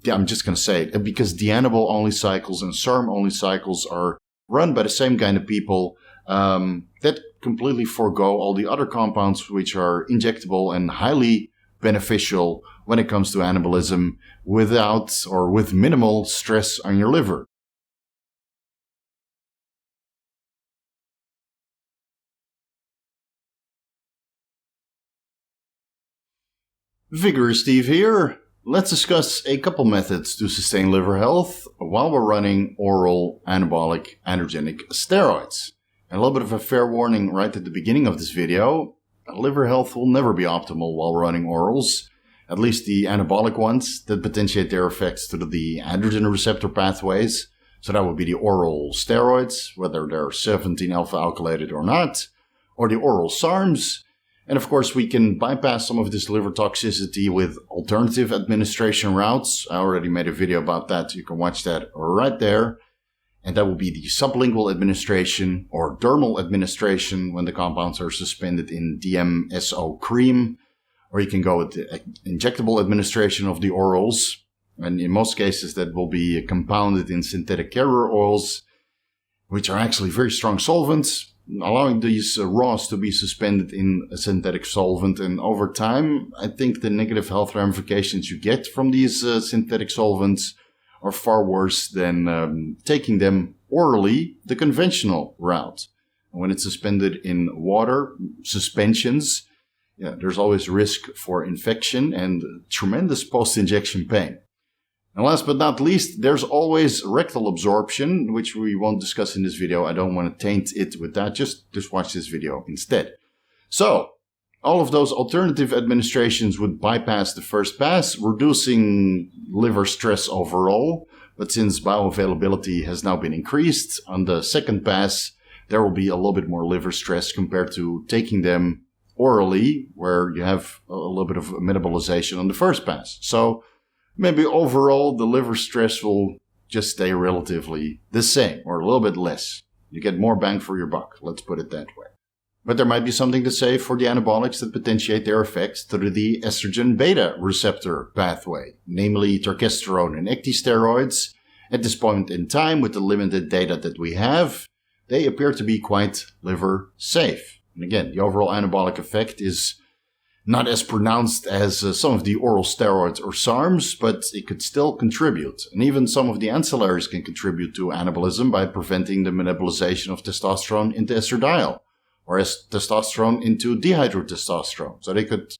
yeah, I'm just going to say it, because Dianabol-only cycles and SARM-only cycles are run by the same kind of people that completely forego all the other compounds which are injectable and highly beneficial when it comes to anabolism without or with minimal stress on your liver. Vigorous Steve here. Let's discuss a couple methods to sustain liver health while we're running oral anabolic-androgenic steroids. And a little bit of a fair warning right at the beginning of this video. Liver health will never be optimal while running orals, at least the anabolic ones that potentiate their effects to the androgen receptor pathways. So that would be the oral steroids, whether they're 17-alpha alkylated or not, or the oral SARMs. And of course, we can bypass some of this liver toxicity with alternative administration routes. I already made a video about that. You can watch that right there. And that will be the sublingual administration or dermal administration when the compounds are suspended in DMSO cream. Or you can go with the injectable administration of the orals. And in most cases, that will be compounded in synthetic carrier oils, which are actually very strong solvents, allowing these raws to be suspended in a synthetic solvent. And over time, I think the negative health ramifications you get from these synthetic solvents are far worse than taking them orally, the conventional route. And when it's suspended in water, suspensions, there's always risk for infection and tremendous post-injection pain. And last but not least, there's always rectal absorption, which we won't discuss in this video. I don't want to taint it with that. Just watch this video instead. So, all of those alternative administrations would bypass the first pass, reducing liver stress overall. But since bioavailability has now been increased on the second pass, there will be a little bit more liver stress compared to taking them orally, where you have a little bit of metabolization on the first pass. So, maybe overall, the liver stress will just stay relatively the same or a little bit less. You get more bang for your buck, let's put it that way. But there might be something to say for the anabolics that potentiate their effects through the estrogen beta receptor pathway, namely testosterone and ecdysteroids. At this point in time, with the limited data that we have, they appear to be quite liver safe. And again, the overall anabolic effect is not as pronounced as some of the oral steroids or SARMs, but it could still contribute. And even some of the ancillaries can contribute to anabolism by preventing the metabolization of testosterone into estradiol, or as testosterone into dihydrotestosterone. So they could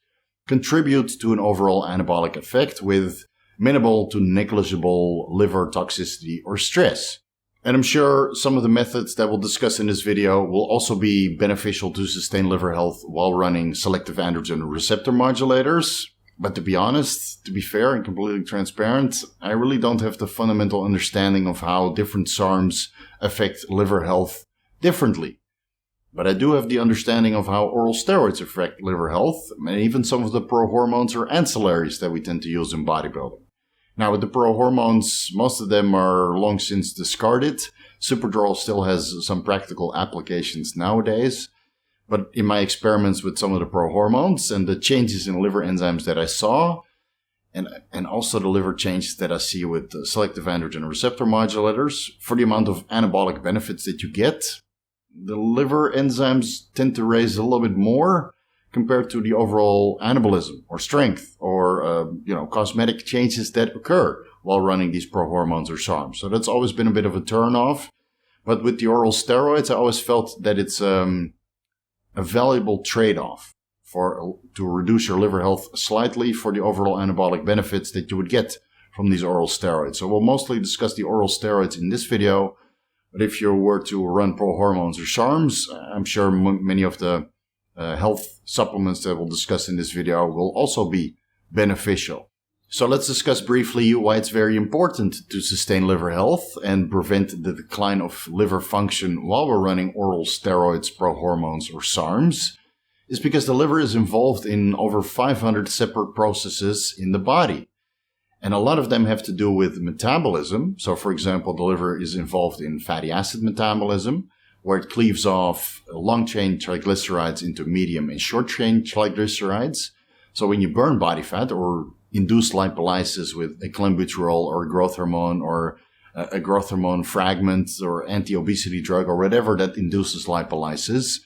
contribute to an overall anabolic effect with minimal to negligible liver toxicity or stress. And I'm sure some of the methods that we'll discuss in this video will also be beneficial to sustain liver health while running selective androgen receptor modulators. But to be honest, to be fair and completely transparent, I really don't have the fundamental understanding of how different SARMs affect liver health differently. But I do have the understanding of how oral steroids affect liver health, and even some of the prohormones or ancillaries that we tend to use in bodybuilding. Now, with the prohormones, most of them are long since discarded. Superdrol still has some practical applications nowadays. But in my experiments with some of the prohormones and the changes in liver enzymes that I saw, and also the liver changes that I see with selective androgen receptor modulators, for the amount of anabolic benefits that you get, the liver enzymes tend to raise a little bit more compared to the overall anabolism or strength or, cosmetic changes that occur while running these prohormones or SARMs. So that's always been a bit of a turn-off. But with the oral steroids, I always felt that it's a valuable trade-off to reduce your liver health slightly for the overall anabolic benefits that you would get from these oral steroids. So we'll mostly discuss the oral steroids in this video. But if you were to run prohormones or SARMs, I'm sure many of the health supplements that we'll discuss in this video will also be beneficial. So let's discuss briefly why it's very important to sustain liver health and prevent the decline of liver function while we're running oral steroids, prohormones, or SARMs. Is because the liver is involved in over 500 separate processes in the body. And a lot of them have to do with metabolism. So, for example, the liver is involved in fatty acid metabolism, where it cleaves off long-chain triglycerides into medium and short-chain triglycerides. So when you burn body fat or induce lipolysis with a clenbuterol or a growth hormone or a growth hormone fragment or anti-obesity drug or whatever that induces lipolysis,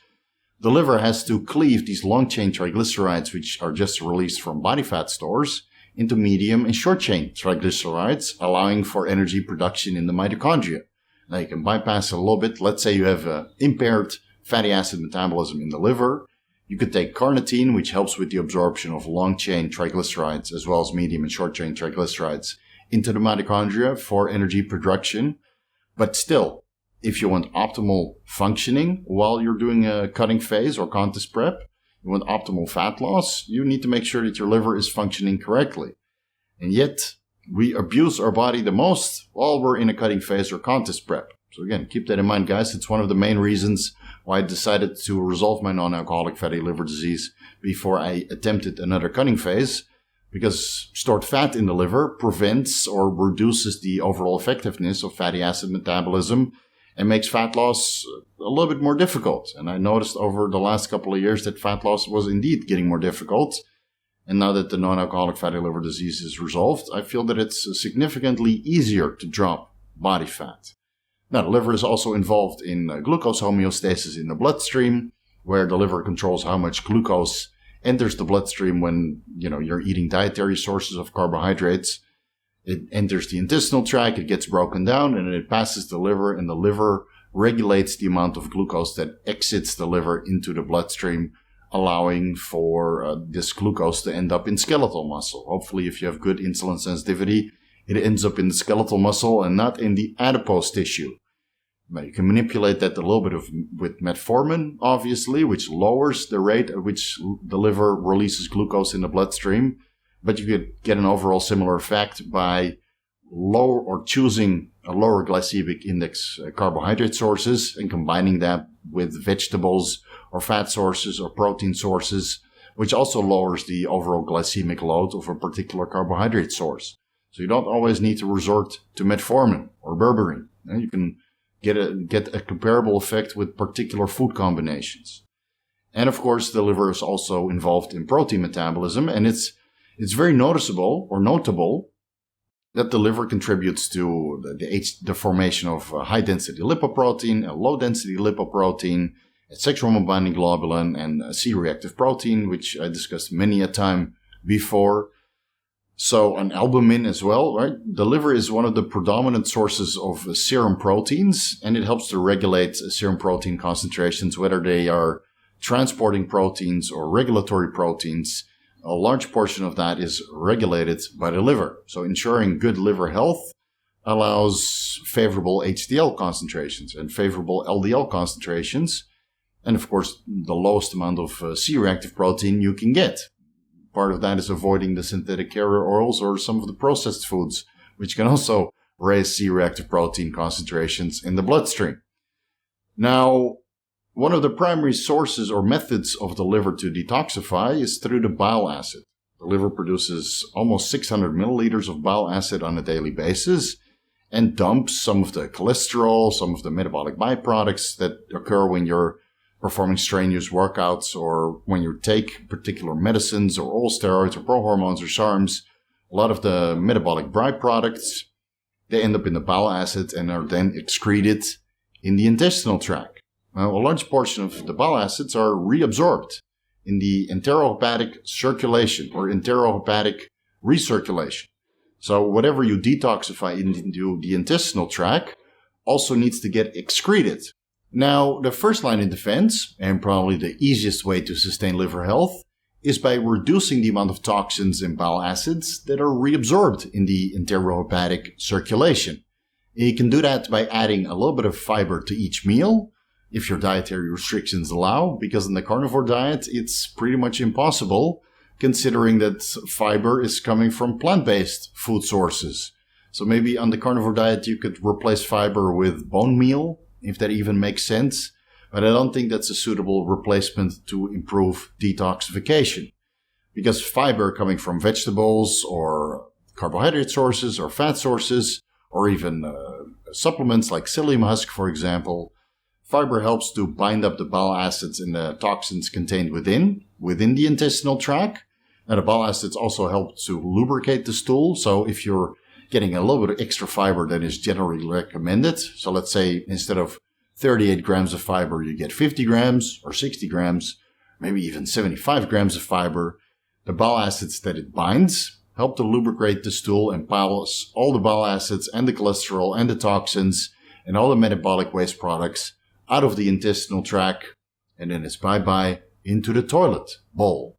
the liver has to cleave these long-chain triglycerides, which are just released from body fat stores, into medium and short-chain triglycerides, allowing for energy production in the mitochondria. Now you can bypass it a little bit. Let's say you have impaired fatty acid metabolism in the liver. You could take carnitine, which helps with the absorption of long-chain triglycerides as well as medium and short-chain triglycerides into the mitochondria for energy production. But still, if you want optimal functioning while you're doing a cutting phase or contest prep, you want optimal fat loss, you need to make sure that your liver is functioning correctly. And yet, we abuse our body the most while we're in a cutting phase or contest prep. So again, keep that in mind, guys. It's one of the main reasons why I decided to resolve my non-alcoholic fatty liver disease before I attempted another cutting phase, because stored fat in the liver prevents or reduces the overall effectiveness of fatty acid metabolism and makes fat loss a little bit more difficult. And I noticed over the last couple of years that fat loss was indeed getting more difficult. And now that the non-alcoholic fatty liver disease is resolved, I feel that it's significantly easier to drop body fat. Now, the liver is also involved in glucose homeostasis in the bloodstream, where the liver controls how much glucose enters the bloodstream when, you're eating dietary sources of carbohydrates. It enters the intestinal tract, it gets broken down, and it passes the liver, and the liver regulates the amount of glucose that exits the liver into the bloodstream, allowing for this glucose to end up in skeletal muscle. Hopefully, if you have good insulin sensitivity, it ends up in the skeletal muscle and not in the adipose tissue. But you can manipulate that a little bit with metformin, obviously, which lowers the rate at which the liver releases glucose in the bloodstream. But you could get an overall similar effect by choosing a lower glycemic index carbohydrate sources and combining that with vegetables or fat sources or protein sources, which also lowers the overall glycemic load of a particular carbohydrate source. So you don't always need to resort to metformin or berberine. You can get a comparable effect with particular food combinations. And of course, the liver is also involved in protein metabolism, and it's very noticeable or notable that the liver contributes to the formation of high-density lipoprotein, a low-density lipoprotein, a sex hormone-binding globulin, and a C-reactive protein, which I discussed many a time before. So an albumin as well, right? The liver is one of the predominant sources of serum proteins, and it helps to regulate serum protein concentrations, whether they are transporting proteins or regulatory proteins. A large portion of that is regulated by the liver. So ensuring good liver health allows favorable HDL concentrations and favorable LDL concentrations. And of course, the lowest amount of C-reactive protein you can get. Part of that is avoiding the synthetic carrier oils or some of the processed foods, which can also raise C-reactive protein concentrations in the bloodstream. Now, one of the primary sources or methods of the liver to detoxify is through the bile acid. The liver produces almost 600 milliliters of bile acid on a daily basis and dumps some of the cholesterol, some of the metabolic byproducts that occur when you're performing strenuous workouts or when you take particular medicines or oral steroids or prohormones or SARMs. A lot of the metabolic byproducts, they end up in the bile acid and are then excreted in the intestinal tract. Now, a large portion of the bile acids are reabsorbed in the enterohepatic circulation or enterohepatic recirculation. So whatever you detoxify into the intestinal tract also needs to get excreted. Now, the first line of defense, and probably the easiest way to sustain liver health, is by reducing the amount of toxins and bile acids that are reabsorbed in the enterohepatic circulation. And you can do that by adding a little bit of fiber to each meal, if your dietary restrictions allow, because in the carnivore diet, it's pretty much impossible, considering that fiber is coming from plant-based food sources. So maybe on the carnivore diet, you could replace fiber with bone meal, if that even makes sense. But I don't think that's a suitable replacement to improve detoxification. Because fiber coming from vegetables or carbohydrate sources or fat sources, or even supplements like psyllium husk, for example, fiber helps to bind up the bile acids and the toxins contained within the intestinal tract. Now, the bile acids also help to lubricate the stool. So if you're getting a little bit of extra fiber than is generally recommended, so let's say instead of 38 grams of fiber, you get 50 grams or 60 grams, maybe even 75 grams of fiber, the bile acids that it binds help to lubricate the stool and piles all the bile acids and the cholesterol and the toxins and all the metabolic waste products out of the intestinal tract, and then it's bye-bye into the toilet bowl.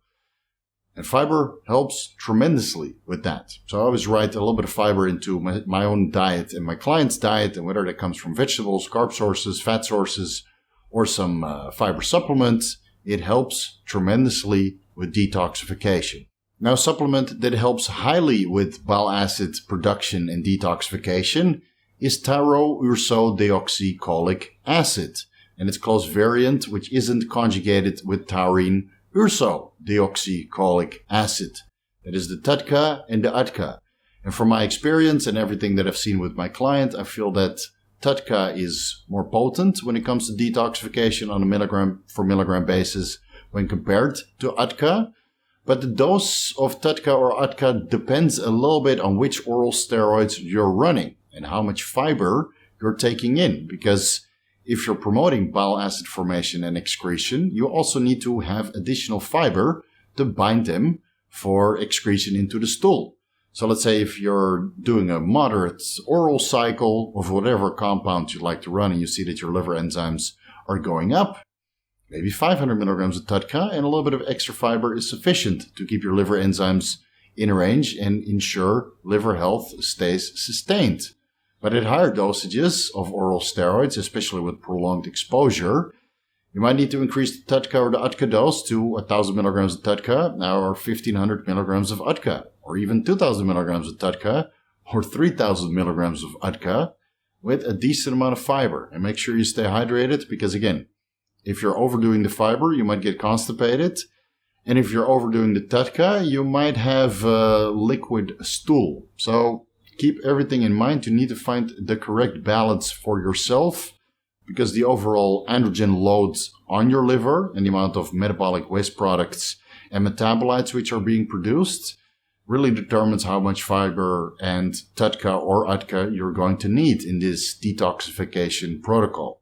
And fiber helps tremendously with that. So I always write a little bit of fiber into my own diet and my client's diet, and whether that comes from vegetables, carb sources, fat sources, or some fiber supplements, it helps tremendously with detoxification. Now, a supplement that helps highly with bile acid production and detoxification is tauroursodeoxycholic acid, and its close variant, which isn't conjugated with taurine ursodeoxycholic acid. That is the TUDCA and the UDCA. And from my experience and everything that I've seen with my client, I feel that TUDCA is more potent when it comes to detoxification on a milligram for milligram basis when compared to UDCA. But the dose of TUDCA or UDCA depends a little bit on which oral steroids you're running and how much fiber you're taking in. Because if you're promoting bile acid formation and excretion, you also need to have additional fiber to bind them for excretion into the stool. So let's say if you're doing a moderate oral cycle of whatever compound you'd like to run and you see that your liver enzymes are going up, maybe 500 milligrams of TUDCA and a little bit of extra fiber is sufficient to keep your liver enzymes in range and ensure liver health stays sustained. But at higher dosages of oral steroids, especially with prolonged exposure, you might need to increase the TUDCA or the UDCA dose to 1,000 milligrams of TUDCA or 1,500 milligrams of UDCA, or even 2,000 milligrams of TUDCA or 3,000 milligrams of UDCA with a decent amount of fiber. And make sure you stay hydrated because, again, if you're overdoing the fiber, you might get constipated. And if you're overdoing the TUDCA, you might have liquid stool. So keep everything in mind. You need to find the correct balance for yourself because the overall androgen loads on your liver and the amount of metabolic waste products and metabolites which are being produced really determines how much fiber and TUDCA or UDCA you're going to need in this detoxification protocol.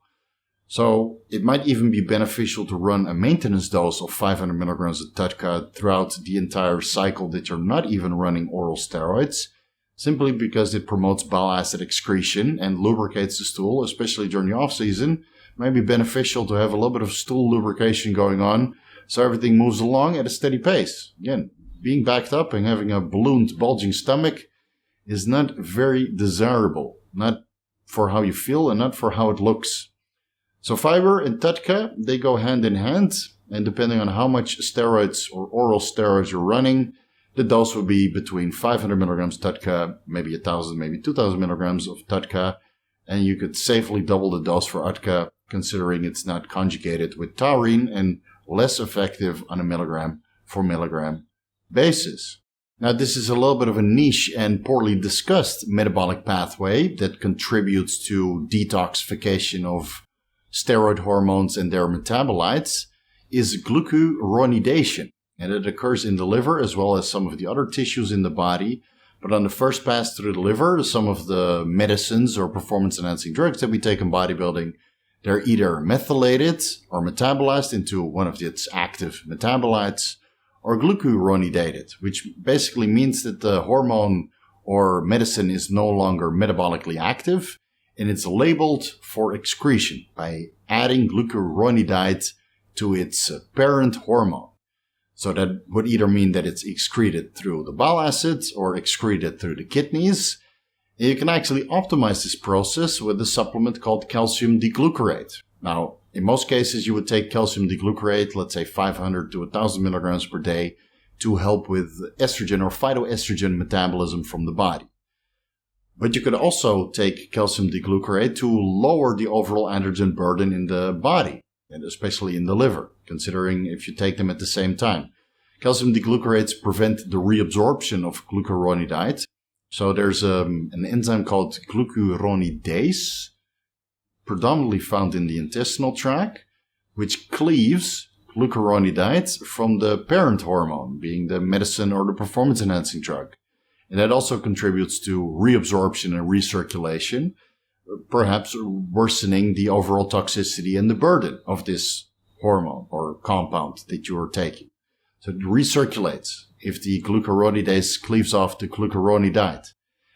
So it might even be beneficial to run a maintenance dose of 500 milligrams of TUDCA throughout the entire cycle that you're not even running oral steroids, simply because it promotes bile acid excretion and lubricates the stool, especially during the off-season. It might be beneficial to have a little bit of stool lubrication going on so everything moves along at a steady pace. Again, being backed up and having a ballooned, bulging stomach is not very desirable, not for how you feel and not for how it looks. So fiber and TUDCA, they go hand in hand, and depending on how much steroids or oral steroids you're running, the dose would be between 500 milligrams TUDCA, maybe 1,000, maybe 2,000 milligrams of TUDCA, and you could safely double the dose for UDCA, considering it's not conjugated with taurine and less effective on a milligram for milligram basis. Now, this is a little bit of a niche and poorly discussed metabolic pathway that contributes to detoxification of steroid hormones and their metabolites is glucuronidation. And it occurs in the liver as well as some of the other tissues in the body. But on the first pass through the liver, some of the medicines or performance-enhancing drugs that we take in bodybuilding, they're either methylated or metabolized into one of its active metabolites or glucuronidated, which basically means that the hormone or medicine is no longer metabolically active and it's labeled for excretion by adding glucuronidase to its parent hormone. So that would either mean that it's excreted through the bile acids or excreted through the kidneys. And you can actually optimize this process with a supplement called calcium D-Glucarate. Now, in most cases, you would take calcium D-Glucarate, let's say 500 to 1,000 milligrams per day, to help with estrogen or phytoestrogen metabolism from the body. But you could also take calcium D-Glucarate to lower the overall androgen burden in the body, and especially in the liver, considering if you take them at the same time. Calcium D-Glucarates prevent the reabsorption of glucuronidase. So there's an enzyme called glucuronidase, predominantly found in the intestinal tract, which cleaves glucuronidase from the parent hormone, being the medicine or the performance-enhancing drug. And that also contributes to reabsorption and recirculation, perhaps worsening the overall toxicity and the burden of this hormone or compound that you are taking. So it recirculates if the glucuronidase cleaves off the glucuronidase.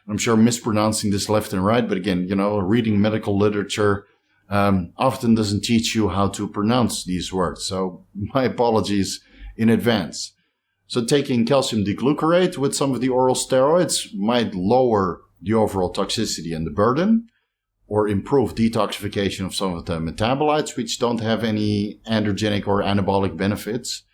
I'm sure I'm mispronouncing this left and right, but again, reading medical literature often doesn't teach you how to pronounce these words. So my apologies in advance. So taking calcium D-Glucarate with some of the oral steroids might lower the overall toxicity and the burden, or improve detoxification of some of the metabolites which don't have any androgenic or anabolic benefits.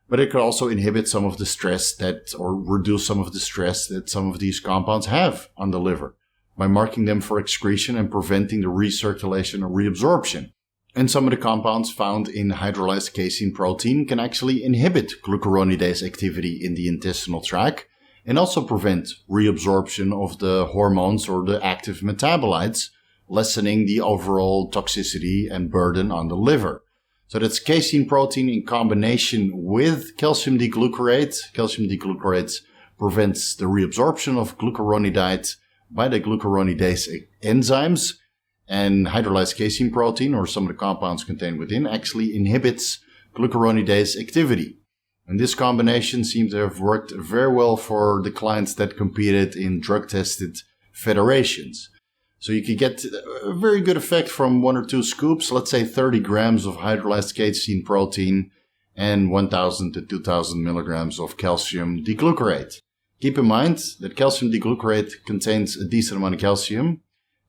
But it could also inhibit some of the stress or reduce some of the stress that some of these compounds have on the liver by marking them for excretion and preventing the recirculation or reabsorption. And some of the compounds found in hydrolyzed casein protein can actually inhibit glucuronidase activity in the intestinal tract and also prevent reabsorption of the hormones or the active metabolites, lessening the overall toxicity and burden on the liver. So that's casein protein in combination with calcium D-Glucarate. Calcium D-Glucarate prevents the reabsorption of glucuronidase by the glucuronidase enzymes, and hydrolyzed casein protein, or some of the compounds contained within, actually inhibits glucuronidase activity. And this combination seems to have worked very well for the clients that competed in drug-tested federations. So you could get a very good effect from 1 or 2 scoops, let's say 30 grams of hydrolyzed casein protein and 1,000 to 2,000 milligrams of calcium D-Glucarate. Keep in mind that calcium D-Glucarate contains a decent amount of calcium,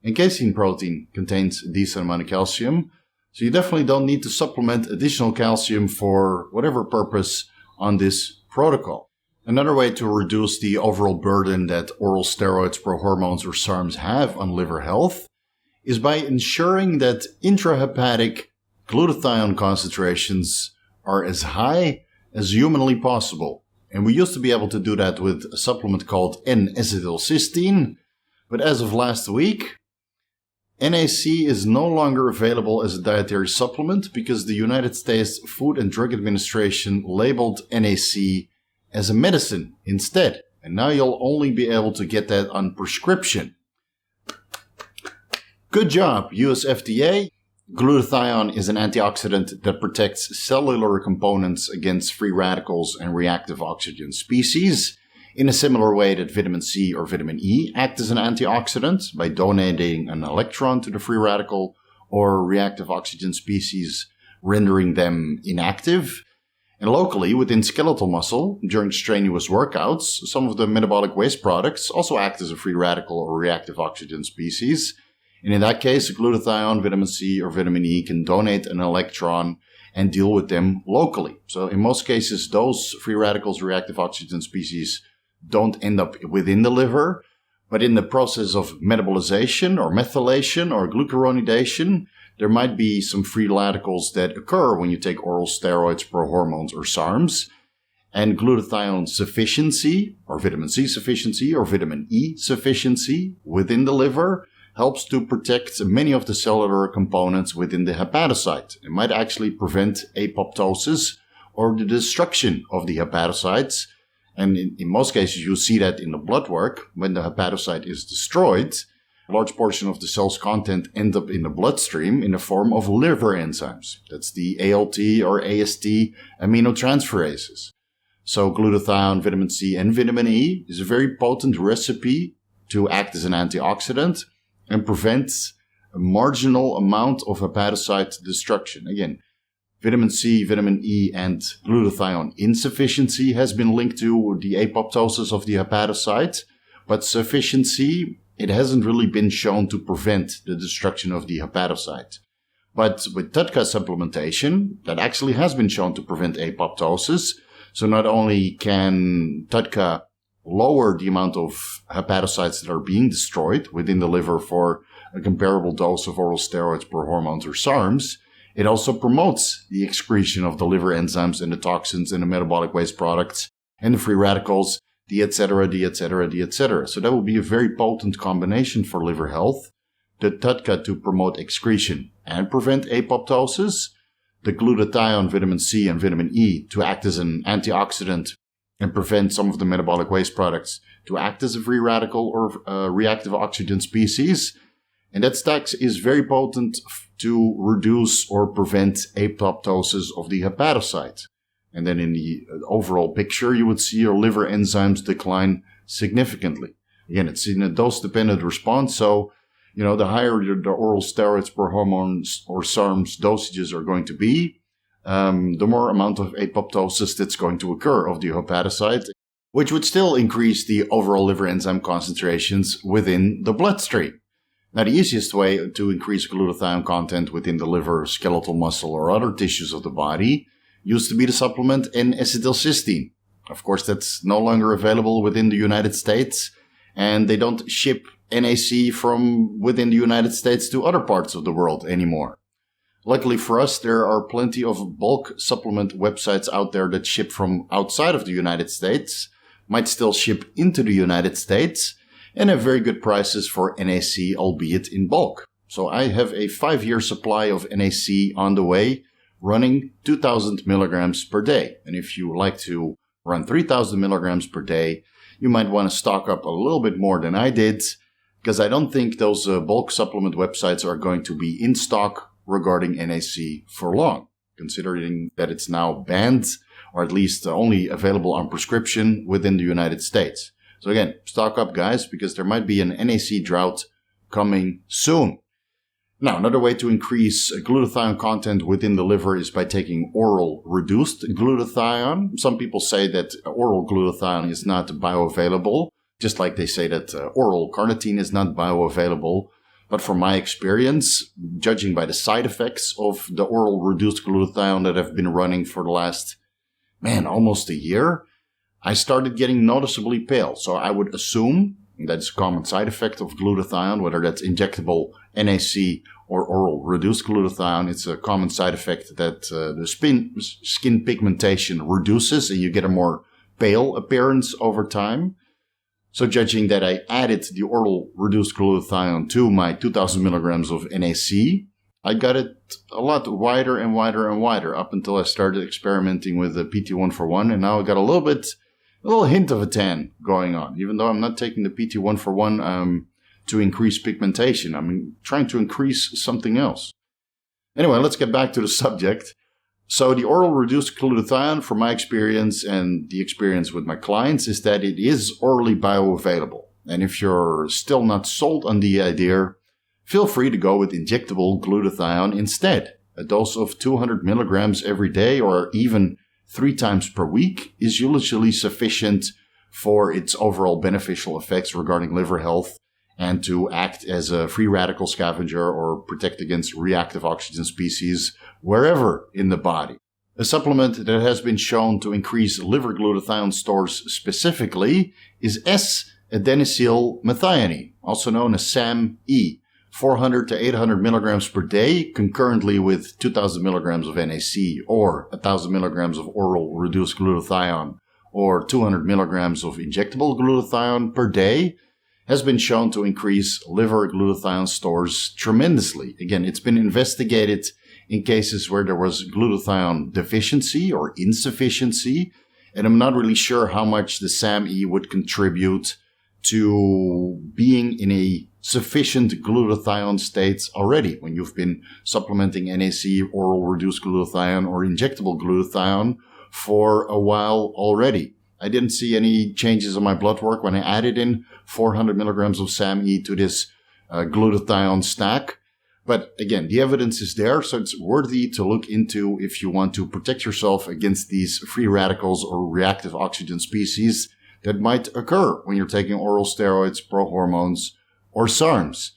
and casein protein contains a decent amount of calcium. So you definitely don't need to supplement additional calcium for whatever purpose on this protocol. Another way to reduce the overall burden that oral steroids, prohormones, or SARMs have on liver health is by ensuring that intrahepatic glutathione concentrations are as high as humanly possible. And we used to be able to do that with a supplement called N-Acetyl cysteine, but as of last week, NAC is no longer available as a dietary supplement because the United States Food and Drug Administration labeled NAC as a medicine instead. And now you'll only be able to get that on prescription. Good job, US FDA. Glutathione is an antioxidant that protects cellular components against free radicals and reactive oxygen species, in a similar way that vitamin C or vitamin E act as an antioxidant by donating an electron to the free radical or reactive oxygen species, rendering them inactive. And locally, within skeletal muscle, during strenuous workouts, some of the metabolic waste products also act as a free radical or reactive oxygen species. And in that case, glutathione, vitamin C, or vitamin E can donate an electron and deal with them locally. So in most cases, those free radicals, reactive oxygen species don't end up within the liver, but in the process of metabolization or methylation or glucuronidation, there might be some free radicals that occur when you take oral steroids, prohormones, or SARMs. And glutathione sufficiency, or vitamin C sufficiency, or vitamin E sufficiency within the liver helps to protect many of the cellular components within the hepatocyte. It might actually prevent apoptosis or the destruction of the hepatocytes. And in most cases, you see that in the blood work. When the hepatocyte is destroyed, a large portion of the cell's content end up in the bloodstream in the form of liver enzymes. That's the ALT or AST aminotransferases. So glutathione, vitamin C, and vitamin E is a very potent recipe to act as an antioxidant and prevent a marginal amount of hepatocyte destruction. Again, vitamin C, vitamin E, and glutathione insufficiency has been linked to the apoptosis of the hepatocyte, but sufficiency, it hasn't really been shown to prevent the destruction of the hepatocyte. But with TUDCA supplementation, that actually has been shown to prevent apoptosis. So not only can TUDCA lower the amount of hepatocytes that are being destroyed within the liver for a comparable dose of oral steroids, prohormones, or SARMs, it also promotes the excretion of the liver enzymes and the toxins and the metabolic waste products and the free radicals, the etc., the etc., the etc. So that will be a very potent combination for liver health. The TUDCA to promote excretion and prevent apoptosis. the glutathione, vitamin C, and vitamin E to act as an antioxidant and prevent some of the metabolic waste products to act as a free radical or reactive oxygen species. And that stack is very potent to reduce or prevent apoptosis of the hepatocyte. And then in the overall picture, you would see your liver enzymes decline significantly. Again, it's in a dose-dependent response, so the higher the oral steroids, prohormones, or SARMs dosages are going to be, the more amount of apoptosis that's going to occur of the hepatocyte, which would still increase the overall liver enzyme concentrations within the bloodstream. Now, the easiest way to increase glutathione content within the liver, skeletal muscle, or other tissues of the body used to be the supplement N-Acetyl. Of course, that's no longer available within the United States, and they don't ship NAC from within the United States to other parts of the world anymore. Luckily for us, there are plenty of bulk supplement websites out there that ship from outside of the United States, might still ship into the United States, and have very good prices for NAC, albeit in bulk. So I have a 5-year supply of NAC on the way, running 2,000 milligrams per day. And if you like to run 3,000 milligrams per day, you might want to stock up a little bit more than I did, because I don't think those bulk supplement websites are going to be in stock regarding NAC for long, considering that it's now banned, or at least only available on prescription within the United States. So again, stock up, guys, because there might be an NAC drought coming soon. Now, another way to increase glutathione content within the liver is by taking oral reduced glutathione. Some people say that oral glutathione is not bioavailable, just like they say that oral carnitine is not bioavailable. But from my experience, judging by the side effects of the oral reduced glutathione that have been running for the last, almost a year, I started getting noticeably pale. So I would assume that's a common side effect of glutathione, whether that's injectable NAC or oral reduced glutathione. It's a common side effect that the skin pigmentation reduces and you get a more pale appearance over time. So judging that I added the oral reduced glutathione to my 2,000 milligrams of NAC, I got it a lot wider and wider and wider up until I started experimenting with the PT141, and now I got a little hint of a tan going on, even though I'm not taking the PT141 to increase pigmentation. I'm trying to increase something else. Anyway, let's get back to the subject. So the oral reduced glutathione, from my experience and the experience with my clients, is that it is orally bioavailable. And if you're still not sold on the idea, feel free to go with injectable glutathione instead. A dose of 200 milligrams every day or even 3 times per week is usually sufficient for its overall beneficial effects regarding liver health and to act as a free radical scavenger or protect against reactive oxygen species wherever in the body. A supplement that has been shown to increase liver glutathione stores specifically is S-adenylyl methionine, also known as SAM-E, 400 to 800 milligrams per day, concurrently with 2,000 milligrams of NAC or 1,000 milligrams of oral reduced glutathione or 200 milligrams of injectable glutathione per day, has been shown to increase liver glutathione stores tremendously. Again, it's been investigated in cases where there was glutathione deficiency or insufficiency, and I'm not really sure how much the SAM-E would contribute to being in a sufficient glutathione state already when you've been supplementing NAC, oral reduced glutathione, or injectable glutathione for a while already. I didn't see any changes on my blood work when I added in 400 milligrams of SAM-E to this glutathione stack. But again, the evidence is there, so it's worthy to look into if you want to protect yourself against these free radicals or reactive oxygen species that might occur when you're taking oral steroids, prohormones, or SARMs.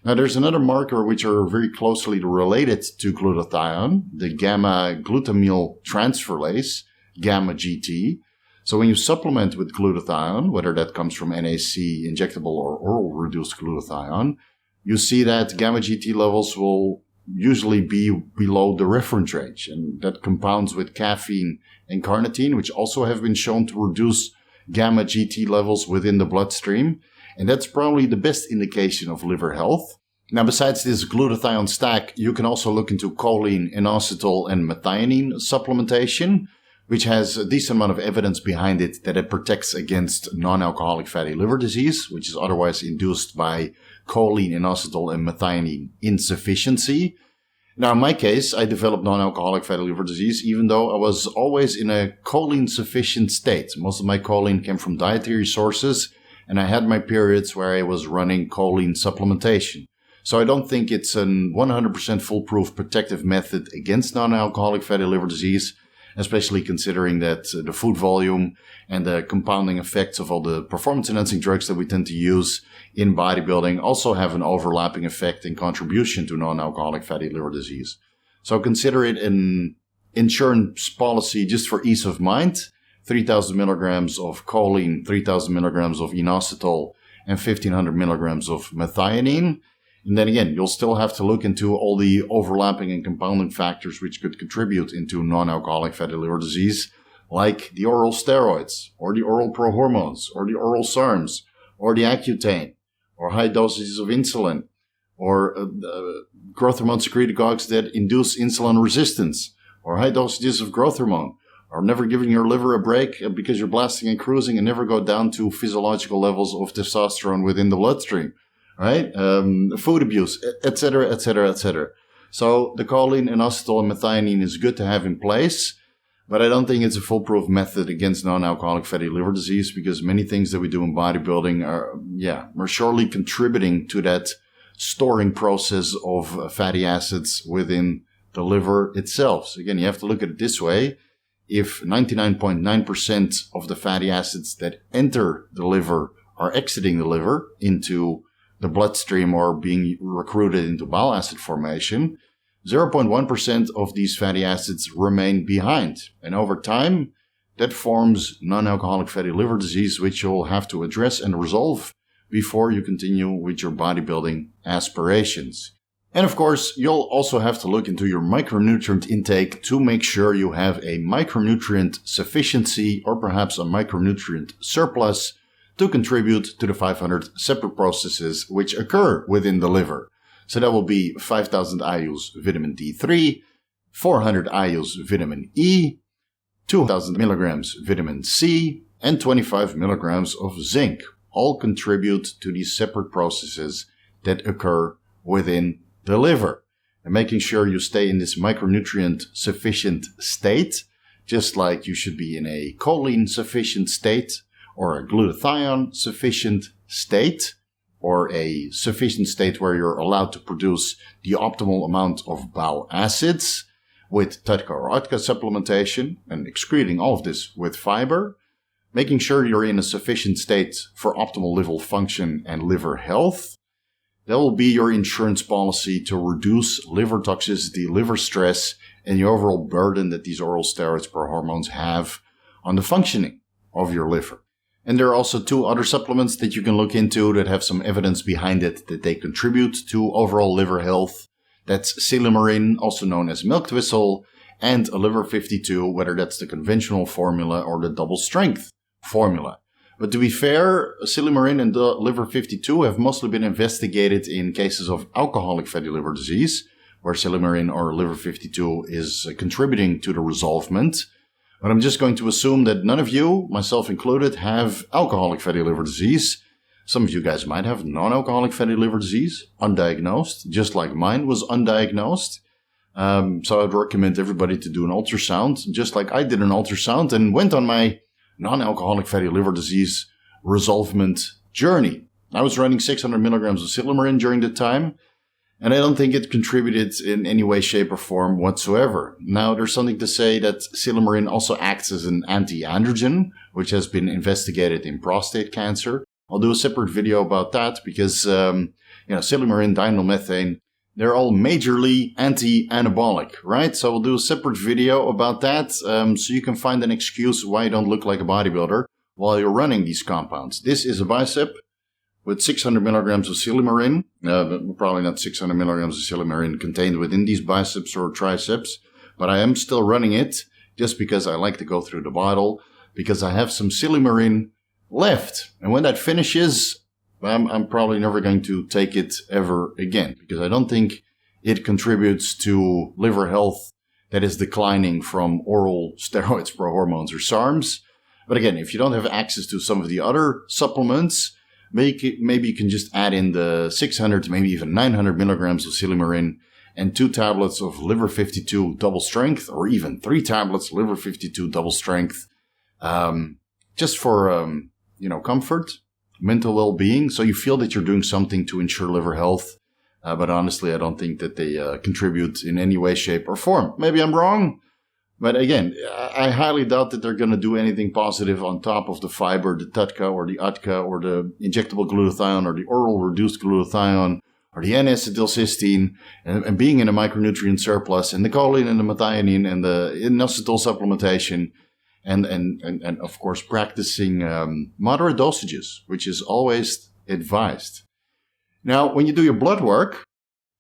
Now, there's another marker which are very closely related to glutathione, the gamma-glutamyl transferase, gamma-GT. So when you supplement with glutathione, whether that comes from NAC, injectable, or oral reduced glutathione, you see that gamma-GT levels will usually be below the reference range. And that compounds with caffeine and carnitine, which also have been shown to reduce gamma-GT levels within the bloodstream. And that's probably the best indication of liver health. Now, besides this glutathione stack, you can also look into choline, inositol, and methionine supplementation, which has a decent amount of evidence behind it that it protects against non-alcoholic fatty liver disease, which is otherwise induced by choline, inositol, and methionine insufficiency. Now, in my case, I developed non-alcoholic fatty liver disease, even though I was always in a choline-sufficient state. Most of my choline came from dietary sources, and I had my periods where I was running choline supplementation. So I don't think it's a 100% foolproof protective method against non-alcoholic fatty liver disease, especially considering that the food volume and the compounding effects of all the performance-enhancing drugs that we tend to use in bodybuilding also have an overlapping effect and contribution to non-alcoholic fatty liver disease. So consider it an insurance policy just for ease of mind. 3,000 milligrams of choline, 3,000 milligrams of inositol, and 1,500 milligrams of methionine. And then again, you'll still have to look into all the overlapping and compounding factors which could contribute into non-alcoholic fatty liver disease, like the oral steroids, or the oral prohormones, or the oral SARMs, or the Accutane, or high dosages of insulin, or growth hormone secretagogues that induce insulin resistance, or high dosages of growth hormone, or never giving your liver a break because you're blasting and cruising and never go down to physiological levels of testosterone within the bloodstream. Right? Food abuse, etc., etc., etc. So the choline, inositol, and methionine is good to have in place, but I don't think it's a foolproof method against non-alcoholic fatty liver disease because many things that we do in bodybuilding are surely contributing to that storing process of fatty acids within the liver itself. So again, you have to look at it this way. If 99.9% of the fatty acids that enter the liver are exiting the liver into the bloodstream or being recruited into bile acid formation, 0.1% of these fatty acids remain behind. And over time, that forms non-alcoholic fatty liver disease, which you'll have to address and resolve before you continue with your bodybuilding aspirations. And of course, you'll also have to look into your micronutrient intake to make sure you have a micronutrient sufficiency or perhaps a micronutrient surplus to contribute to the 500 separate processes which occur within the liver. So that will be 5,000 IUs vitamin D3, 400 IUs vitamin E, 2,000 milligrams vitamin C, and 25 milligrams of zinc. All contribute to these separate processes that occur within the liver. And making sure you stay in this micronutrient sufficient state, just like you should be in a choline sufficient state, or a glutathione sufficient state, or a sufficient state where you're allowed to produce the optimal amount of bile acids with TUDCA or UDCA supplementation and excreting all of this with fiber, making sure you're in a sufficient state for optimal liver function and liver health. That will be your insurance policy to reduce liver toxicity, liver stress, and the overall burden that these oral steroids prohormones have on the functioning of your liver. And there are also two other supplements that you can look into that have some evidence behind it that they contribute to overall liver health. That's Silymarin, also known as milk thistle, and a liver 52, whether that's the conventional formula or the double strength formula. But to be fair, Silymarin and the liver 52 have mostly been investigated in cases of alcoholic fatty liver disease, where Silymarin or liver 52 is contributing to the resolvement. But I'm just going to assume that none of you, myself included, have alcoholic fatty liver disease. Some of you guys might have non-alcoholic fatty liver disease, undiagnosed, just like mine was undiagnosed. So I'd recommend everybody to do an ultrasound, just like I did an ultrasound and went on my non-alcoholic fatty liver disease resolvement journey. I was running 600 milligrams of Silymarin during the time, and I don't think it contributed in any way, shape, or form whatsoever. Now, there's something to say that Silymarin also acts as an anti-androgen, which has been investigated in prostate cancer. I'll do a separate video about that because, Silymarin, diethylmethane, they're all majorly anti-anabolic, right? So we'll do a separate video about that so you can find an excuse why you don't look like a bodybuilder while you're running these compounds. This is a bicep with 600 milligrams of Silymarin, probably not 600 milligrams of Silymarin contained within these biceps or triceps, but I am still running it just because I like to go through the bottle, because I have some Silymarin left. And when that finishes, but I'm probably never going to take it ever again because I don't think it contributes to liver health that is declining from oral steroids, prohormones, or SARMs. But again, if you don't have access to some of the other supplements, maybe you can just add in the 600 to maybe even 900 milligrams of Silymarin and 2 tablets of liver 52 double strength, or even 3 tablets liver 52 double strength, just for comfort, mental well-being, so you feel that you're doing something to ensure liver health. But honestly, I don't think that they contribute in any way, shape, or form. Maybe I'm wrong, but again, I highly doubt that they're going to do anything positive on top of the fiber, the TUDCA or the UDCA or the injectable glutathione or the oral reduced glutathione or the N-Acetyl cysteine, and being in a micronutrient surplus, and the choline and the methionine and the Inositol supplementation, and of course practicing moderate dosages, which is always advised. Now, when you do your blood work,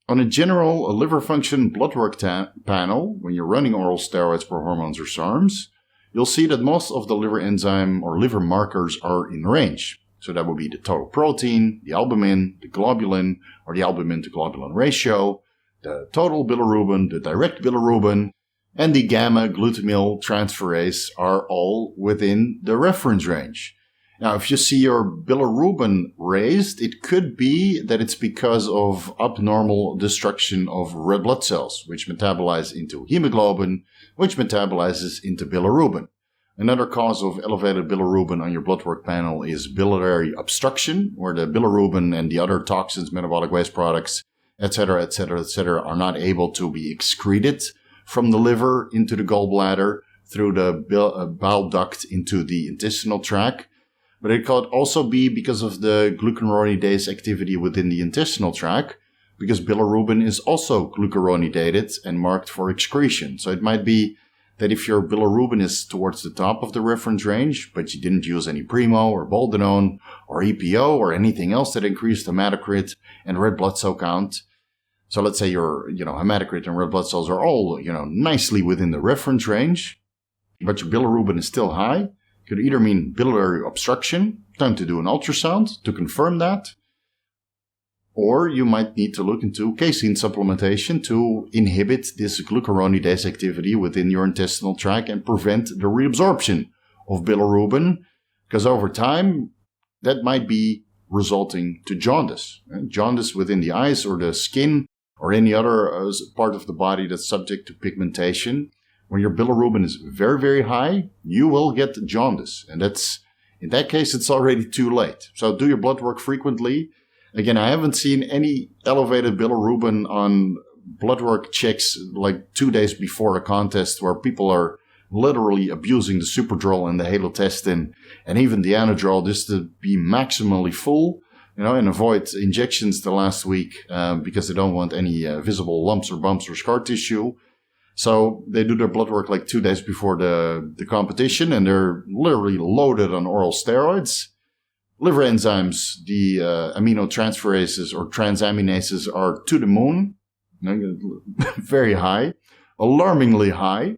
on a general liver function blood work panel, when you're running oral steroids, prohormones, or SARMs, you'll see that most of the liver enzyme or liver markers are in range. So that will be the total protein, the albumin, the globulin, or the albumin to globulin ratio, the total bilirubin, the direct bilirubin, and the gamma-glutamyl transferase are all within the reference range. Now, if you see your bilirubin raised, it could be that it's because of abnormal destruction of red blood cells, which metabolize into hemoglobin, which metabolizes into bilirubin. Another cause of elevated bilirubin on your blood work panel is biliary obstruction, where the bilirubin and the other toxins, metabolic waste products, etc., are not able to be excreted from the liver into the gallbladder through the bile duct into the intestinal tract. But it could also be because of the glucuronidase activity within the intestinal tract, because bilirubin is also glucuronidated and marked for excretion. So it might be that if your bilirubin is towards the top of the reference range, but you didn't use any Primo or Boldenone or EPO or anything else that increased hematocrit and red blood cell count. So let's say your, hematocrit and red blood cells are all, nicely within the reference range, but your bilirubin is still high. Could either mean biliary obstruction, time to do an ultrasound to confirm that, or you might need to look into casein supplementation to inhibit this glucuronidase activity within your intestinal tract and prevent the reabsorption of bilirubin, because over time that might be resulting to jaundice. Jaundice within the eyes or the skin or any other part of the body that's subject to pigmentation. When your bilirubin is very, very high, you will get jaundice. And in that case, it's already too late. So do your blood work frequently. Again, I haven't seen any elevated bilirubin on blood work checks like 2 days before a contest where people are literally abusing the Superdrol and the halotestin and even the Anadrol just to be maximally full, and avoid injections the last week because they don't want any visible lumps or bumps or scar tissue. So they do their blood work like 2 days before the competition, and they're literally loaded on oral steroids. Liver enzymes, the aminotransferases or transaminases are to the moon, very high, alarmingly high.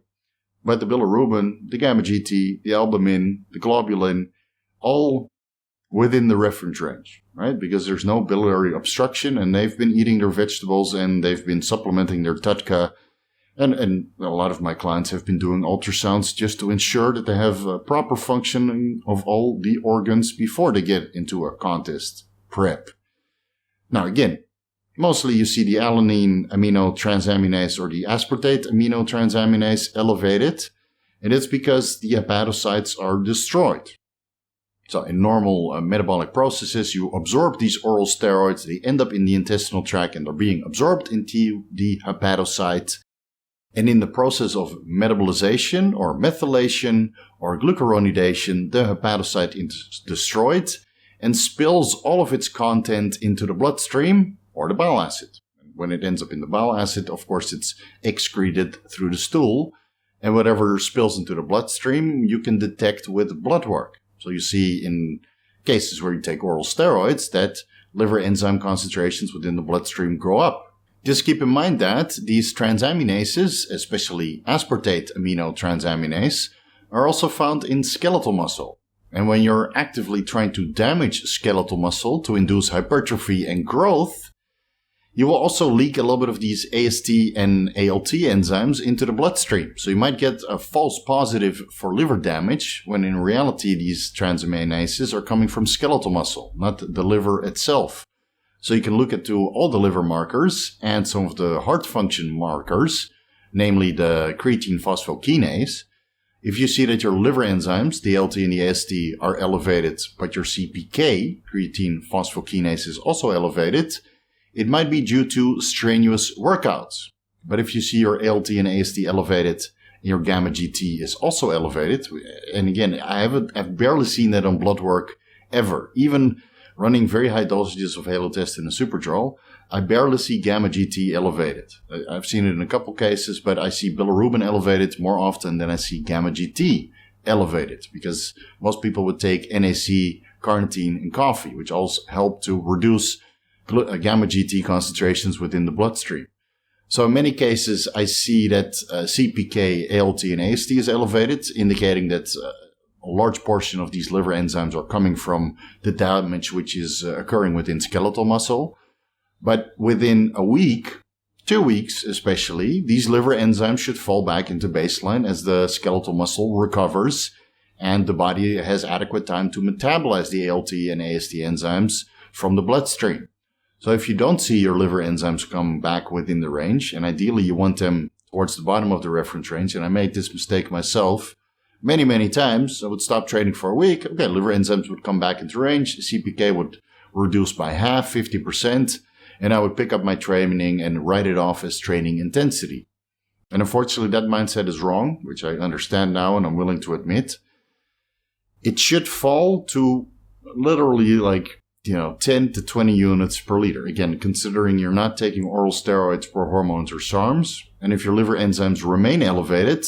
But the bilirubin, the gamma-GT, the albumin, the globulin, all within the reference range, right? Because there's no biliary obstruction, and they've been eating their vegetables and they've been supplementing their TUDCA. And a lot of my clients have been doing ultrasounds just to ensure that they have proper functioning of all the organs before they get into a contest prep. Now, again, mostly you see the alanine aminotransaminase or the aspartate aminotransaminase elevated, and it's because the hepatocytes are destroyed. So in normal metabolic processes, you absorb these oral steroids, they end up in the intestinal tract and they're being absorbed into the hepatocyte. And in the process of metabolization or methylation or glucuronidation, the hepatocyte is destroyed and spills all of its content into the bloodstream or the bile acid. And when it ends up in the bile acid, of course, it's excreted through the stool. And whatever spills into the bloodstream, you can detect with blood work. So you see in cases where you take oral steroids that liver enzyme concentrations within the bloodstream go up. Just keep in mind that these transaminases, especially aspartate aminotransaminase, are also found in skeletal muscle. And when you're actively trying to damage skeletal muscle to induce hypertrophy and growth, you will also leak a little bit of these AST and ALT enzymes into the bloodstream. So you might get a false positive for liver damage, when in reality these transaminases are coming from skeletal muscle, not the liver itself. So you can look at all the liver markers and some of the heart function markers, namely the creatine phosphokinase. If you see that your liver enzymes, the ALT and the AST, are elevated, but your CPK, creatine phosphokinase, is also elevated, it might be due to strenuous workouts. But if you see your ALT and AST elevated, and your gamma GT is also elevated, and again, I've barely seen that on blood work ever. Even running very high dosages of halotest in a superdrol, I barely see gamma GT elevated. I've seen it in a couple cases, but I see bilirubin elevated more often than I see gamma GT elevated, because most people would take NAC, carnitine, and coffee, which also help to reduce gamma GT concentrations within the bloodstream. So in many cases, I see that CPK, ALT, and AST is elevated, indicating that a large portion of these liver enzymes are coming from the damage which is occurring within skeletal muscle. But within a week, 2 weeks especially, these liver enzymes should fall back into baseline as the skeletal muscle recovers and the body has adequate time to metabolize the ALT and AST enzymes from the bloodstream. So if you don't see your liver enzymes come back within the range, and ideally you want them towards the bottom of the reference range, and I made this mistake myself many, many times. I would stop training for a week. Okay, liver enzymes would come back into range. CPK would reduce by half, 50%, and I would pick up my training and write it off as training intensity. And unfortunately, that mindset is wrong, which I understand now and I'm willing to admit. It should fall to literally 10 to 20 units per liter. Again, considering you're not taking oral steroids, prohormones, or SARMs. And if your liver enzymes remain elevated,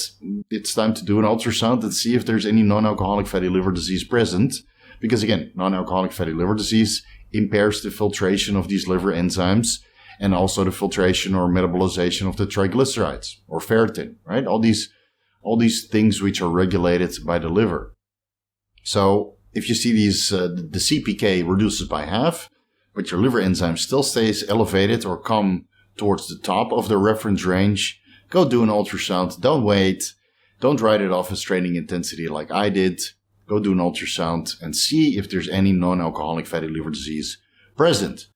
it's time to do an ultrasound and see if there's any non-alcoholic fatty liver disease present. Because again, non-alcoholic fatty liver disease impairs the filtration of these liver enzymes and also the filtration or metabolization of the triglycerides or ferritin, right? All these things which are regulated by the liver. So if you see these, the CPK reduces by half, but your liver enzyme still stays elevated or come towards the top of the reference range, go do an ultrasound. Don't wait. Don't write it off as training intensity like I did. Go do an ultrasound and see if there's any non-alcoholic fatty liver disease present.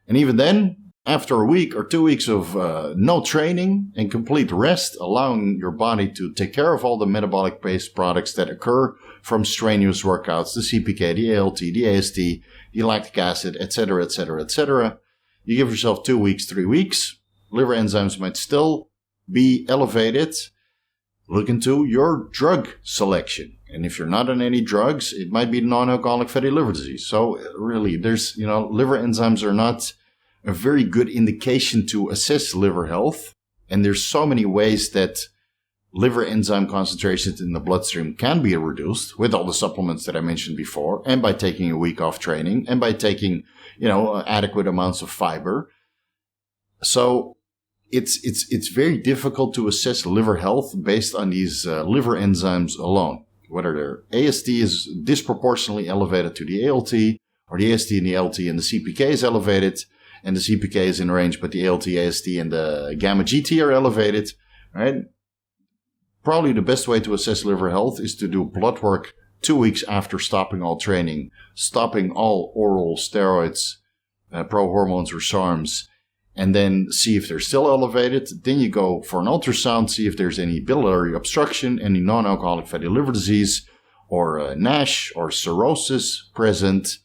And even then, after a week or 2 weeks of no training and complete rest, allowing your body to take care of all the metabolic-based products that occur from strenuous workouts, the CPK, the ALT, the AST, the lactic acid, etc., etc., etc., you give yourself 2 weeks, 3 weeks, liver enzymes might still be elevated. Look into your drug selection. And if you're not on any drugs, it might be non-alcoholic fatty liver disease. So really, there's, liver enzymes are not a very good indication to assess liver health. And there's so many ways that liver enzyme concentrations in the bloodstream can be reduced with all the supplements that I mentioned before, and by taking a week off training, and by taking, adequate amounts of fiber. So it's very difficult to assess liver health based on these liver enzymes alone. Whether their AST is disproportionately elevated to the ALT, or the AST and the ALT and the CPK is elevated, and the CPK is in range, but the ALT, AST, and the gamma GT are elevated, right? Probably the best way to assess liver health is to do blood work 2 weeks after stopping all training, stopping all oral steroids, prohormones or SARMs, and then see if they're still elevated. Then you go for an ultrasound, see if there's any biliary obstruction, any non-alcoholic fatty liver disease, or NASH or cirrhosis present,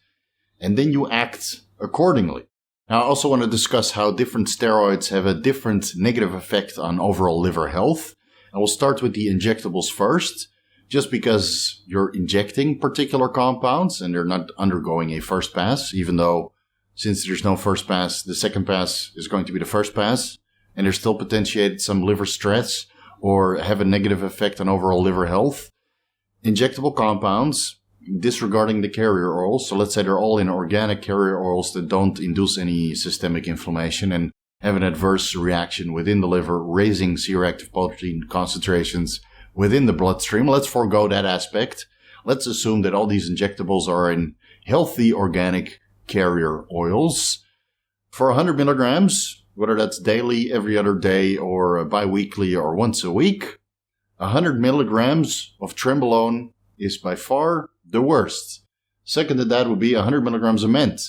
and then you act accordingly. Now, I also want to discuss how different steroids have a different negative effect on overall liver health. I will start with the injectables first, just because you're injecting particular compounds and they're not undergoing a first pass, even though since there's no first pass, the second pass is going to be the first pass, and they're still potentiated some liver stress or have a negative effect on overall liver health. Injectable compounds, disregarding the carrier oils, so let's say they're all in organic carrier oils that don't induce any systemic inflammation and have an adverse reaction within the liver, raising C-reactive protein concentrations within the bloodstream. Let's forego that aspect. let's assume that all these injectables are in healthy organic carrier oils. For 100 milligrams, whether that's daily, every other day, or bi-weekly or once a week, 100 milligrams of trenbolone is by far the worst. Second to that would be 100 milligrams of Ment,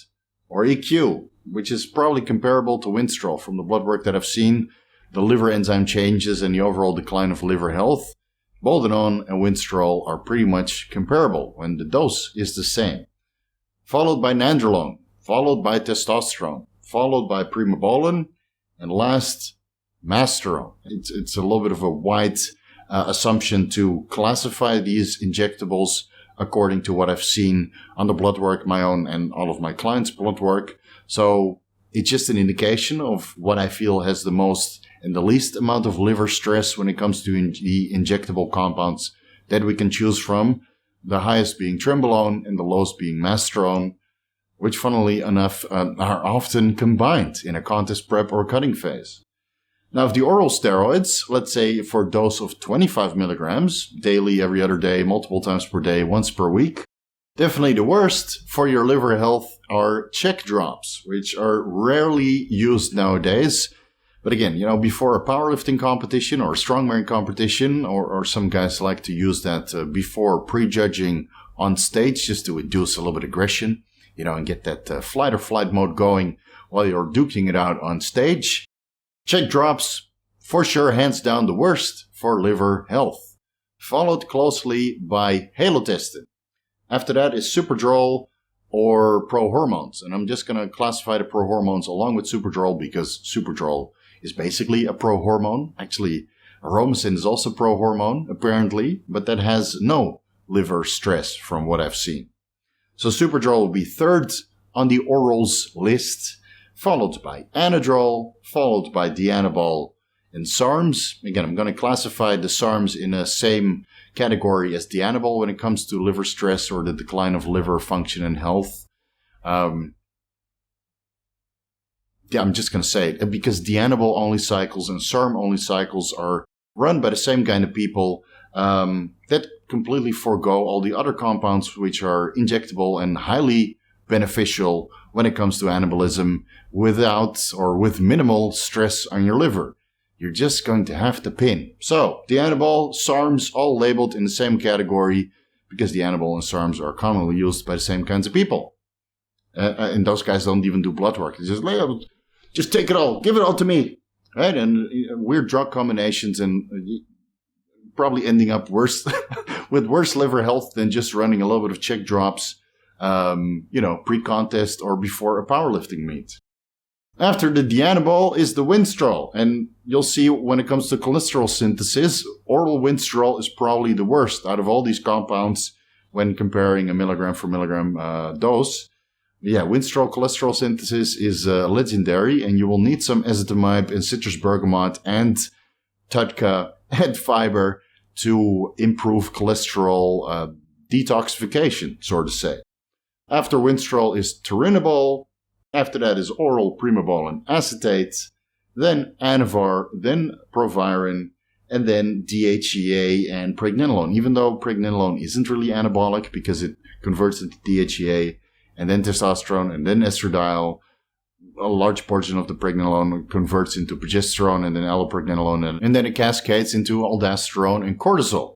or EQ, which is probably comparable to Winstrol. From the blood work that I've seen, the liver enzyme changes and the overall decline of liver health, Boldenone and Winstrol are pretty much comparable when the dose is the same. Followed by Nandrolone, followed by testosterone, followed by Primobolan, and last, Masterone. It's a little bit of a wide assumption to classify these injectables according to what I've seen on the blood work, my own and all of my clients' blood work. So it's just an indication of what I feel has the most and the least amount of liver stress when it comes to the injectable compounds that we can choose from. The highest being Trenbolone and the lowest being Masterone, which funnily enough are often combined in a contest prep or cutting phase. Now, if the oral steroids, let's say for a dose of 25 milligrams, daily, every other day, multiple times per day, once per week, definitely the worst for your liver health are check drops, which are rarely used nowadays. But again, before a powerlifting competition or a strongman competition, or some guys like to use that before prejudging on stage just to induce a little bit of aggression, and get that flight or flight mode going while you're duking it out on stage. Check drops, for sure, hands down the worst for liver health. Followed closely by Halotestin. After that is Superdrol or Prohormones. And I'm just going to classify the Prohormones along with Superdrol because Superdrol is basically a prohormone. Actually, Aromasin is also prohormone, apparently, but that has no liver stress from what I've seen. So Superdrol will be third on the orals list, followed by Anadrol, followed by Dianabol and SARMs. Again, I'm going to classify the SARMs in the same category as Dianabol when it comes to liver stress or the decline of liver function and health. I'm just going to say it, because Dianabol only cycles and SARM only cycles are run by the same kind of people that completely forego all the other compounds which are injectable and highly beneficial when it comes to anabolism without or with minimal stress on your liver. You're just going to have to pin. So, Dianabol, SARMs, all labeled in the same category because Dianabol and SARMs are commonly used by the same kinds of people. And those guys don't even do blood work. It's just take it all. Give it all to me. Right? And weird drug combinations and probably ending up worse with worse liver health than just running a little bit of check drops, pre-contest or before a powerlifting meet. After the Dianabol is the Winstrol. And you'll see when it comes to cholesterol synthesis, oral Winstrol is probably the worst out of all these compounds when comparing a milligram for milligram dose. Yeah, Winstrol cholesterol synthesis is legendary, and you will need some ezetimibe and citrus bergamot and TUDCA and fiber to improve cholesterol detoxification, so to say. After Winstrol is Turinabol. After that is oral Primobolan acetate, then Anavar, then Proviron, and then DHEA and Pregnenolone. Even though Pregnenolone isn't really anabolic because it converts into DHEA, and then testosterone, and then estradiol. A large portion of the pregnenolone converts into progesterone and then allopregnenolone, and then it cascades into aldosterone and cortisol.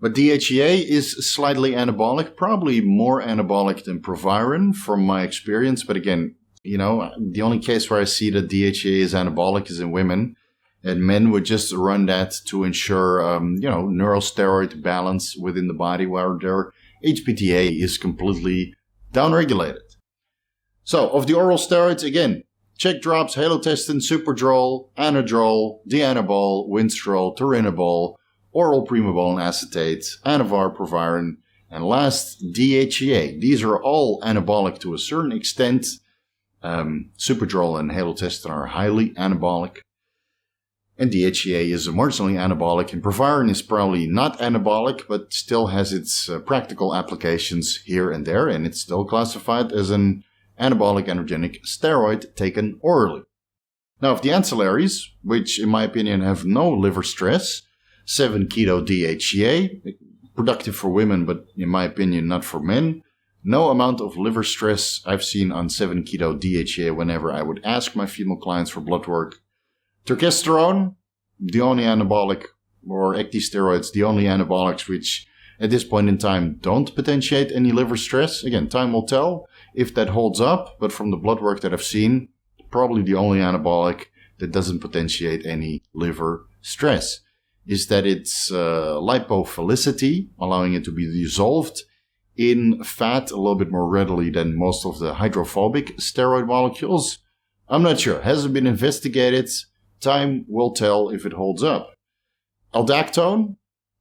But DHEA is slightly anabolic, probably more anabolic than Proviron from my experience. But again, the only case where I see that DHEA is anabolic is in women, and men would just run that to ensure, neurosteroid balance within the body, where their HPTA is completely downregulated. So, of the oral steroids, again, check drops, Halotestin, Superdrol, Anadrol, Dianabol, Winstrol, Turinabol, oral Primobolan acetate, Anavar, Proviron, and last, DHEA. These are all anabolic to a certain extent. Superdrol and Halotestin are highly anabolic. And DHEA is marginally anabolic, and Proviron is probably not anabolic, but still has its practical applications here and there, and it's still classified as an anabolic-androgenic steroid taken orally. Now, of the ancillaries, which in my opinion have no liver stress, 7-keto DHEA, productive for women, but in my opinion, not for men. No amount of liver stress I've seen on 7-keto DHA whenever I would ask my female clients for blood work. Testosterone, the only anabolic, or steroids, the only anabolics which at this point in time don't potentiate any liver stress. Again, time will tell if that holds up, but from the blood work that I've seen, probably the only anabolic that doesn't potentiate any liver stress is that it's lipophilicity, allowing it to be dissolved in fat a little bit more readily than most of the hydrophobic steroid molecules. I'm not sure. Hasn't been investigated. Time will tell if it holds up. Aldactone,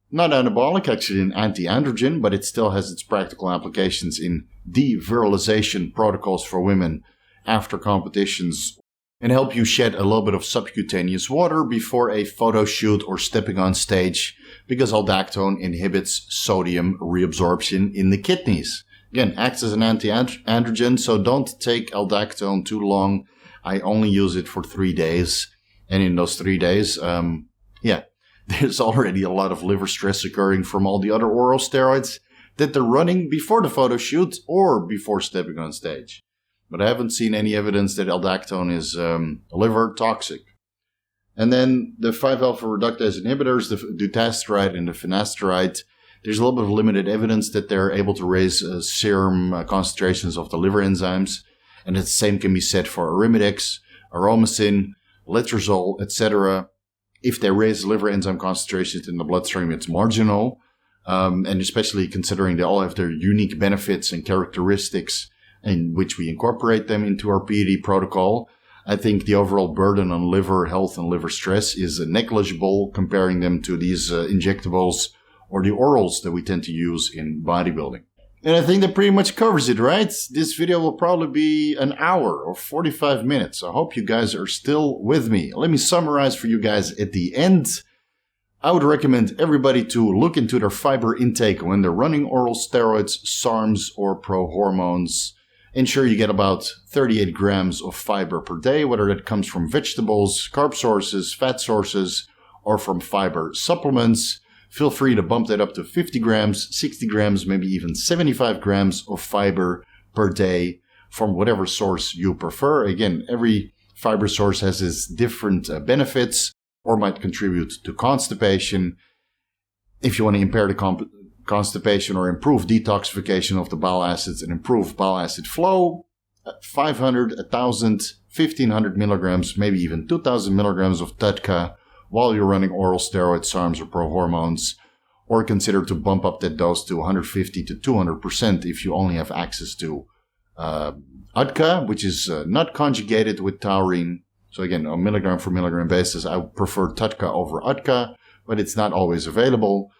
not anabolic, actually an anti-androgen, but it still has its practical applications in de-virilization protocols for women after competitions and help you shed a little bit of subcutaneous water before a photo shoot or stepping on stage, because aldactone inhibits sodium reabsorption in the kidneys. Again, acts as an anti-androgen, so don't take aldactone too long. I only use it for 3 days. And in those 3 days, there's already a lot of liver stress occurring from all the other oral steroids that they're running before the photo shoot or before stepping on stage. But I haven't seen any evidence that aldactone is liver toxic. And then the 5-alpha reductase inhibitors, the dutasteride and the finasteride, there's a little bit of limited evidence that they're able to raise serum concentrations of the liver enzymes. And the same can be said for arimidex, aromacin, letrozole, etc. If they raise liver enzyme concentrations in the bloodstream, it's marginal. And especially considering they all have their unique benefits and characteristics in which we incorporate them into our PED protocol, I think the overall burden on liver health and liver stress is negligible comparing them to these injectables or the orals that we tend to use in bodybuilding. And I think that pretty much covers it, right? This video will probably be an hour or 45 minutes. I hope you guys are still with me. Let me summarize for you guys at the end. I would recommend everybody to look into their fiber intake when they're running oral steroids, SARMs, or Prohormones. Ensure you get about 38 grams of fiber per day, whether that comes from vegetables, carb sources, fat sources, or from fiber supplements. Feel free to bump that up to 50 grams, 60 grams, maybe even 75 grams of fiber per day from whatever source you prefer. Again, every fiber source has its different benefits or might contribute to constipation. If you want to impair the constipation or improve detoxification of the bile acids and improve bile acid flow, 500, 1,000, 1,500 milligrams, maybe even 2,000 milligrams of TUDCA while you're running oral steroids, SARMs, or Prohormones, or consider to bump up that dose to 150 to 200% if you only have access to UDCA, which is not conjugated with taurine. So again, on milligram for milligram basis, I prefer TUDCA over UDCA, but it's not always available.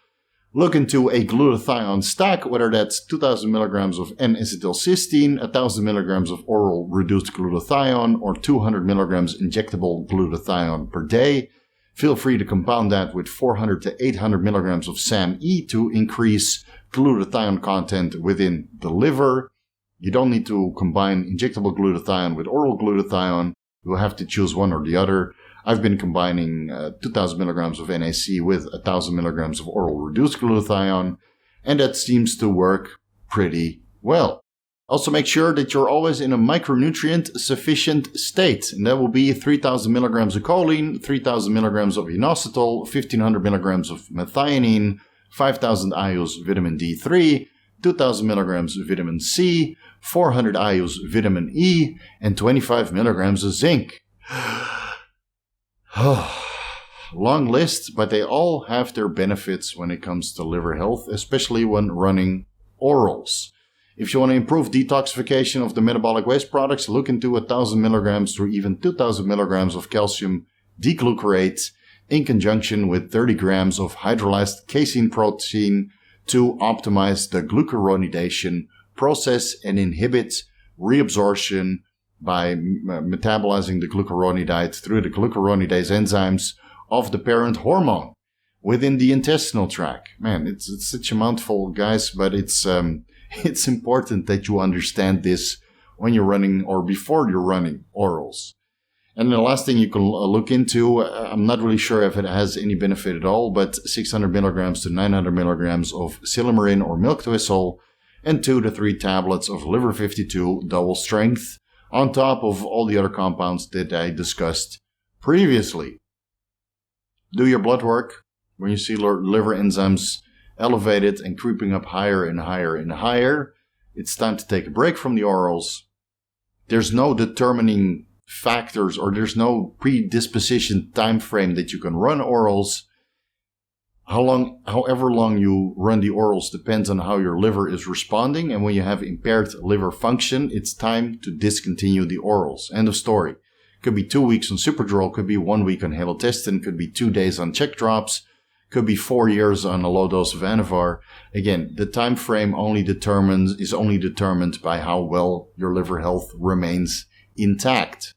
Look into a glutathione stack, whether that's 2,000 milligrams of N-Acetyl cysteine, 1,000 milligrams of oral reduced glutathione, or 200 milligrams injectable glutathione per day. Feel free to compound that with 400 to 800 milligrams of SAM-E to increase glutathione content within the liver. You don't need to combine injectable glutathione with oral glutathione. You'll have to choose one or the other. I've been combining 2,000 milligrams of NAC with 1,000 milligrams of oral reduced glutathione, and that seems to work pretty well. Also make sure that you're always in a micronutrient sufficient state, and that will be 3,000 milligrams of choline, 3,000 milligrams of inositol, 1,500 milligrams of methionine, 5,000 IUs vitamin D3, 2,000 milligrams of vitamin C, 400 IUs vitamin E, and 25 milligrams of zinc. Long list, but they all have their benefits when it comes to liver health, especially when running orals. If you want to improve detoxification of the metabolic waste products, look into 1,000 milligrams or even 2,000 milligrams of calcium D-Glucarate in conjunction with 30 grams of hydrolysed casein protein to optimize the glucuronidation process and inhibit reabsorption by metabolizing the glucuronidase through the glucuronidase enzymes of the parent hormone within the intestinal tract. Man, it's such a mouthful, guys, but it's important that you understand this when you're running or before you're running orals. And the last thing you can look into, I'm not really sure if it has any benefit at all, but 600 milligrams to 900 milligrams of Silymarin or milk thistle, and 2 to 3 tablets of liver 52 double strength, on top of all the other compounds that I discussed previously. Do your blood work. When you see liver enzymes elevated and creeping up higher and higher and higher, it's time to take a break from the orals. There's no determining factors, or there's no predisposition time frame that you can run orals. However long you run the orals depends on how your liver is responding, and when you have impaired liver function, it's time to discontinue the orals. End of story. Could be 2 weeks on Superdrol, could be 1 week on halotestin, could be 2 days on check drops, could be 4 years on a low dose of Anavar. Again, the time frame is only determined by how well your liver health remains intact.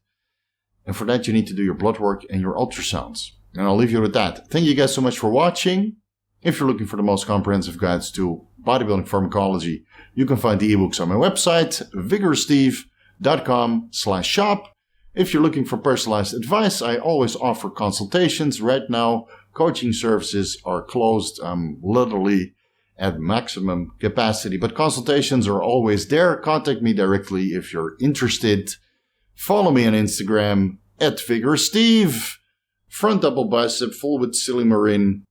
And for that, you need to do your blood work and your ultrasounds. And I'll leave you with that. Thank you guys so much for watching. If you're looking for the most comprehensive guides to bodybuilding pharmacology, you can find the ebooks on my website, vigoroussteve.com/shop. If you're looking for personalized advice, I always offer consultations. Right now, coaching services are closed. I'm literally at maximum capacity, but consultations are always there. Contact me directly if you're interested. Follow me on Instagram at VigorousSteve. Front double bicep full with Silymarin.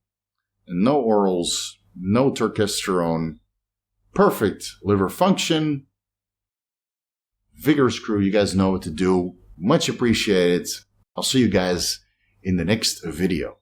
And no orals, no testosterone. Perfect liver function. Vigorous crew, you guys know what to do. Much appreciated. I'll see you guys in the next video.